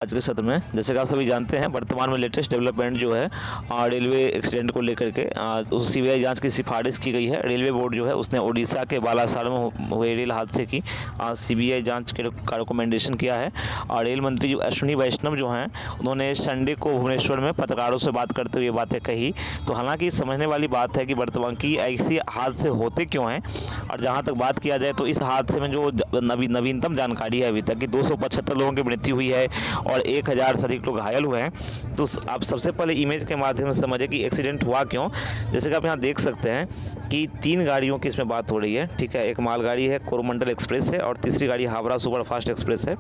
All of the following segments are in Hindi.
आज के सत्र में जैसे कि आप सभी जानते हैं, वर्तमान में लेटेस्ट डेवलपमेंट जो है रेलवे एक्सीडेंट को लेकर के उस सीबीआई जांच की सिफारिश की गई है। रेलवे बोर्ड जो है उसने उड़ीसा के बालासार में हुए रेल हादसे की सीबीआई जांच का रिकमेंडेशन किया है। और रेल मंत्री जो अश्विनी वैष्णव जो हैं, उन्होंने संडे को भुवनेश्वर में पत्रकारों से बात करते हुए बातें कही। तो हालांकि समझने वाली बात है कि वर्तमान की ऐसी हादसे होते क्यों हैं। और जहाँ तक बात किया जाए तो इस हादसे में जो नवीनतम जानकारी है अभी तक कि 275 लोगों की मृत्यु हुई है और 1000 से अधिक लोग घायल हुए हैं। तो आप सबसे पहले इमेज के माध्यम से समझे कि एक्सीडेंट हुआ क्यों। जैसे कि आप यहाँ देख सकते हैं कि 3 गाड़ियों की इसमें बात हो रही है, ठीक है। एक मालगाड़ी है कोरोमंडल एक्सप्रेस है और तीसरी गाड़ी हावड़ा सुपरफास्ट एक्सप्रेस है।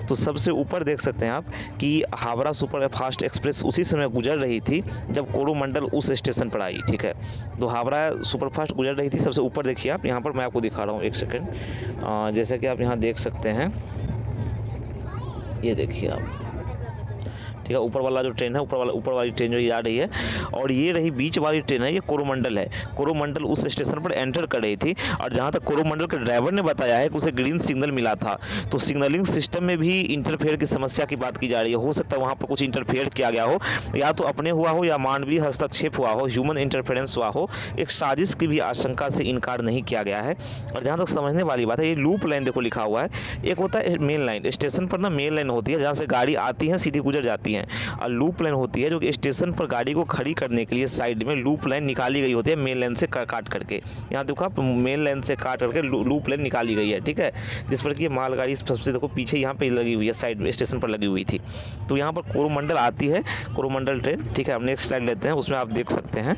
तो सबसे ऊपर देख सकते हैं आप कि हावड़ा सुपरफास्ट एक्सप्रेस उसी समय गुजर रही थी जब कोरोमंडल उस स्टेशन पर आई, ठीक है। तो हावड़ा सुपरफास्ट गुजर रही थी सबसे ऊपर। देखिए आप यहाँ पर, मैं आपको दिखा रहा हूँ, एक सेकेंड। जैसे कि आप यहाँ देख सकते हैं, ये देखिए आप, ठीक है। ऊपर वाला जो ट्रेन है, ऊपर वाली ट्रेन जो ये आ रही है, और ये रही बीच वाली ट्रेन है, ये कोरोमंडल है। कोरोमंडल उस स्टेशन पर एंटर कर रही थी और जहाँ तक कोरोमंडल के ड्राइवर ने बताया है कि उसे ग्रीन सिग्नल मिला था। तो सिग्नलिंग सिस्टम में भी इंटरफेयर की समस्या की बात की जा रही है। हो सकता है वहाँ पर कुछ इंटरफेयर किया गया हो, या तो अपने हुआ हो या मानवीय हस्तक्षेप हुआ हो, ह्यूमन इंटरफेरेंस हुआ हो। एक साजिश की भी आशंका से इनकार नहीं किया गया है। और जहाँ तक समझने वाली बात है, ये लूप लाइन देखो लिखा हुआ है। एक होता है मेन लाइन, स्टेशन पर ना मेन लाइन होती है जहाँ से गाड़ी आती है सीधी गुजर जाती है, और लूप लाइन होती है जो कि स्टेशन पर गाड़ी को खड़ी करने के लिए साइड में लूप लाइन निकाली गई होती है मेन लाइन से काट करके। यहाँ देखो आप, मेन लाइन से काट करके लूप लाइन निकाली गई है, ठीक है। जिस पर कि मालगाड़ी सबसे देखो पीछे यहाँ पे लगी हुई है, साइड में स्टेशन पर लगी हुई थी। तो यहाँ पर कोरोमंडल आती है, कोरोमंडल ट्रेन, ठीक है। हम नेक्स्ट स्लाइड लेते हैं, उसमें आप देख सकते हैं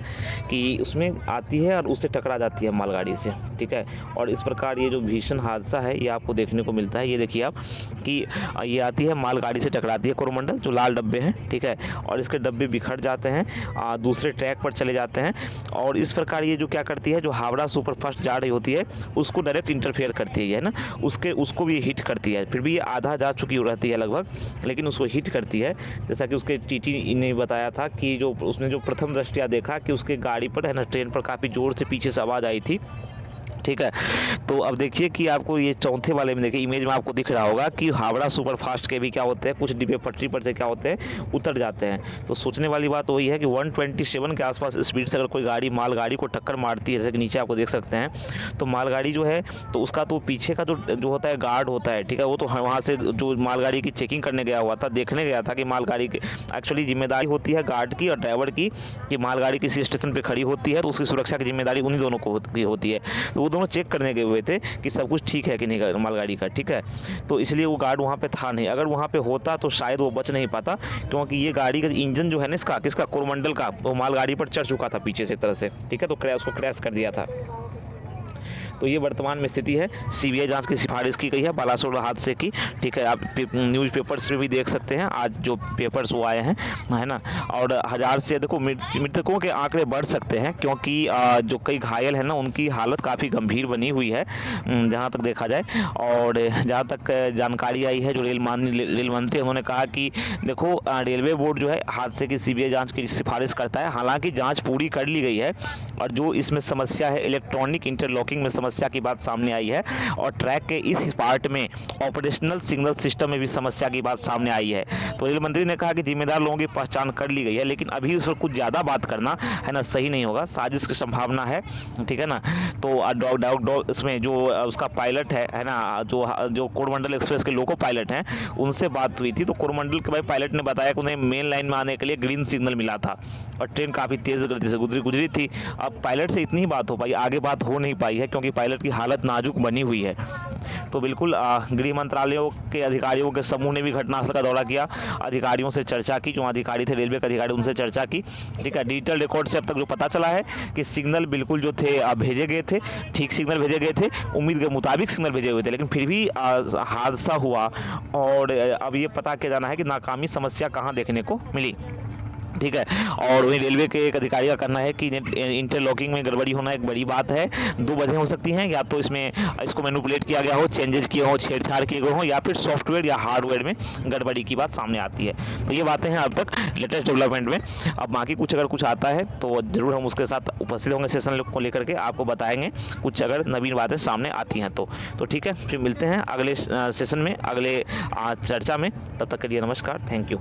कि उसमें आती है और उससे टकरा जाती है मालगाड़ी से, ठीक है। और इस प्रकार ये जो भीषण हादसा है ये आपको देखने को मिलता है। ये देखिए आप कि ये आती है, मालगाड़ी से टकराती है कोरोमंडल, जो लाल डब्बे हैं, ठीक है। और इसके डब्बे बिखर जाते हैं, दूसरे ट्रैक पर चले जाते हैं। और इस प्रकार ये जो क्या करती है, जो हावड़ा सुपरफास्ट जा रही होती है उसको डायरेक्ट इंटरफेयर करती है ना, उसको भी हिट करती है। फिर भी ये आधा जा चुकी रहती है लगभग, लेकिन उसको हिट करती है। जैसा कि उसके टीटी ने बताया था कि जो उसने जो प्रथम दृष्टया देखा कि उसके गाड़ी पर है ना, ट्रेन पर काफ़ी ज़ोर से पीछे से आवाज़ आई थी, ठीक है। तो अब देखिए कि आपको ये चौथे वाले में देखिए इमेज में आपको दिख रहा होगा कि हावड़ा सुपरफास्ट के भी क्या होते हैं, कुछ डिब्बे पटरी पर से क्या होते हैं, उतर जाते हैं। तो सोचने वाली बात वही है कि 127 के आसपास स्पीड से अगर कोई गाड़ी मालगाड़ी को टक्कर मारती है, जैसे कि नीचे आपको देख सकते हैं, तो मालगाड़ी जो है तो उसका तो पीछे का जो होता है गार्ड होता है, ठीक है, वो तो वहाँ से जो मालगाड़ी की चेकिंग करने गया हुआ था, देखने गया था कि मालगाड़ी की एक्चुअली जिम्मेदारी होती है गार्ड की और ड्राइवर की, कि मालगाड़ी किसी स्टेशन पर खड़ी होती है तो उसकी सुरक्षा की जिम्मेदारी उन्हीं दोनों को होती है। तो वो दोनों चेक करने गए हुए थे कि सब कुछ ठीक है कि नहीं मालगाड़ी का, ठीक है। तो इसलिए वो गार्ड वहाँ पे था नहीं। अगर वहाँ पे होता तो शायद वो बच नहीं पाता, क्योंकि ये गाड़ी का इंजन जो है ना, किसका कोरोमंडल का, वो मालगाड़ी पर चढ़ चुका था पीछे से एक तरह से, ठीक है। तो उसको क्रैश कर दिया था। तो ये वर्तमान में स्थिति है। सीबीआई जांच की सिफारिश की गई है बालासोर हादसे की, ठीक है। आप न्यूज़पेपर्स में भी देख सकते हैं, आज जो पेपर्स वो आए हैं, है ना। और 1000 से देखो मृतकों के आंकड़े बढ़ सकते हैं, क्योंकि जो कई घायल हैं ना, उनकी हालत काफ़ी गंभीर बनी हुई है जहाँ तक देखा जाए। और जहाँ तक जानकारी आई है, जो रेल मंत्री उन्होंने कहा कि देखो रेलवे बोर्ड जो है हादसे की सीबीआई जाँच की सिफारिश करता है। हालाँकि जाँच पूरी कर ली गई है, और जो इसमें समस्या है इलेक्ट्रॉनिक इंटरलॉकिंग में समस्या की बात सामने आई है, और ट्रैक के इस पार्ट में ऑपरेशनल सिग्नल सिस्टम में भी समस्या की बात सामने आई है। तो रेल मंत्री ने कहा कि जिम्मेदार लोगों की पहचान कर ली गई है, लेकिन अभी उस पर कुछ ज़्यादा बात करना है ना सही नहीं होगा, साजिश की संभावना है, ठीक है ना। तो इसमें जो उसका पायलट है ना, जो कोरोमंडल एक्सप्रेस के लोको पायलट हैं, उनसे बात हुई थी। तो कोरोमंडल के भाई पायलट ने बताया कि उन्हें मेन लाइन में आने के लिए ग्रीन सिग्नल मिला था और ट्रेन काफ़ी तेज़ गति से गुजरी थी। अब पायलट से इतनी ही बात हो पाई, आगे बात हो नहीं पाई है, क्योंकि पायलट की हालत नाजुक बनी हुई है। तो बिल्कुल गृह मंत्रालयों के अधिकारियों के समूह ने भी घटनास्थल का दौरा किया, अधिकारियों से चर्चा की, जो अधिकारी थे रेलवे के अधिकारी, उनसे चर्चा की, ठीक है। डिजिटल रिकॉर्ड से अब तक जो पता चला है कि सिग्नल बिल्कुल जो थे भेजे गए थे, ठीक सिग्नल भेजे गए थे, उम्मीद के मुताबिक सिग्नल भेजे हुए थे, लेकिन फिर भी हादसा हुआ। और अब ये पता किया जाना है कि नाकामी समस्या कहाँ देखने को मिली। ठीक है। और वहीं रेलवे के एक अधिकारी का कहना है कि इंटरलॉकिंग में गड़बड़ी होना एक बड़ी बात है। दो वजह हो सकती हैं, या तो इसमें इसको मैनिपुलेट किया गया हो, चेंजेस किए हो, छेड़छाड़ किए गए हो, या फिर सॉफ्टवेयर या हार्डवेयर में गड़बड़ी की बात सामने आती है। तो ये बातें हैं अब तक लेटेस्ट डेवलपमेंट में। अब बाकी कुछ अगर कुछ आता है तो ज़रूर हम उसके साथ उपस्थित होंगे, सेशन को लेकर के आपको बताएंगे कुछ अगर नवीन बातें सामने आती हैं तो ठीक है। फिर मिलते हैं अगले सेशन में, अगले चर्चा में। तब तक के लिए नमस्कार, थैंक यू।